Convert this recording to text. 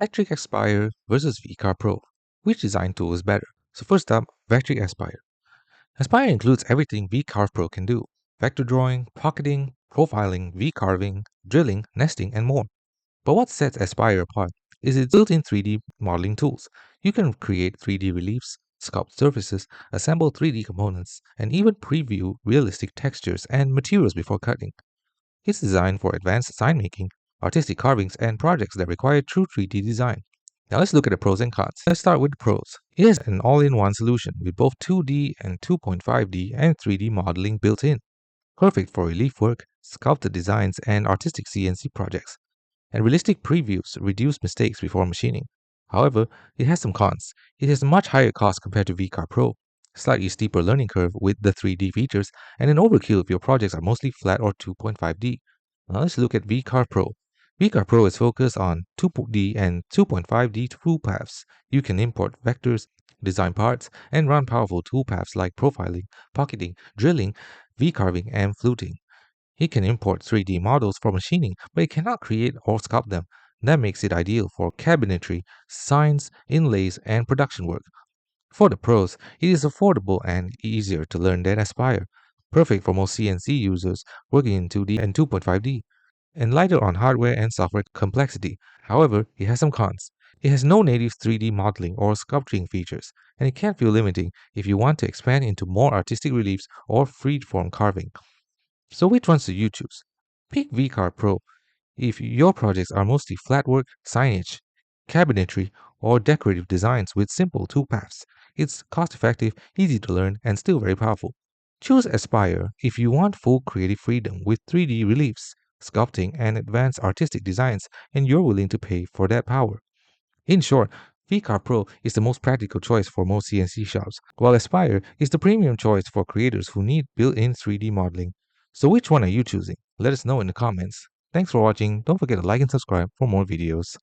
Vectric Aspire versus VCarve Pro. Which design tool is better? So first up, Vectric Aspire. Aspire includes everything VCarve Pro can do. Vector drawing, pocketing, profiling, V-carving, drilling, nesting, and more. But what sets Aspire apart is its built-in 3D modeling tools. You can create 3D reliefs, sculpt surfaces, assemble 3D components, and even preview realistic textures and materials before cutting. It's designed for advanced sign making, artistic carvings, and projects that require true 3D design. Now let's look at the pros and cons. Let's start with the pros. It is an all-in-one solution with both 2D and 2.5D and 3D modeling built in. Perfect for relief work, sculpted designs, and artistic CNC projects. And realistic previews reduce mistakes before machining. However, it has some cons. It has a much higher cost compared to VCarve Pro, slightly steeper learning curve with the 3D features, and an overkill if your projects are mostly flat or 2.5D. Now let's look at VCarve Pro. VCarve Pro is focused on 2D and 2.5D toolpaths. You can import vectors, design parts, and run powerful toolpaths like profiling, pocketing, drilling, V-carving, and fluting. It can import 3D models for machining, but it cannot create or sculpt them. That makes it ideal for cabinetry, signs, inlays, and production work. For the pros, it is affordable and easier to learn than Aspire, perfect for most CNC users working in 2D and 2.5D, and lighter on hardware and software complexity. However, it has some cons. It has no native 3D modeling or sculpting features, and it can feel limiting if you want to expand into more artistic reliefs or freeform carving. So which ones do you choose? Pick VCarve Pro if your projects are mostly flat work, signage, cabinetry, or decorative designs with simple toolpaths. It's cost effective, easy to learn, and still very powerful. Choose Aspire if you want full creative freedom with 3D reliefs, sculpting, and advanced artistic designs, and you're willing to pay for that power. In short, VCarve Pro is the most practical choice for most CNC shops, while Aspire is the premium choice for creators who need built-in 3D modeling. So which one are you choosing? Let us know in the comments. Thanks for watching. Don't forget to like and subscribe for more videos.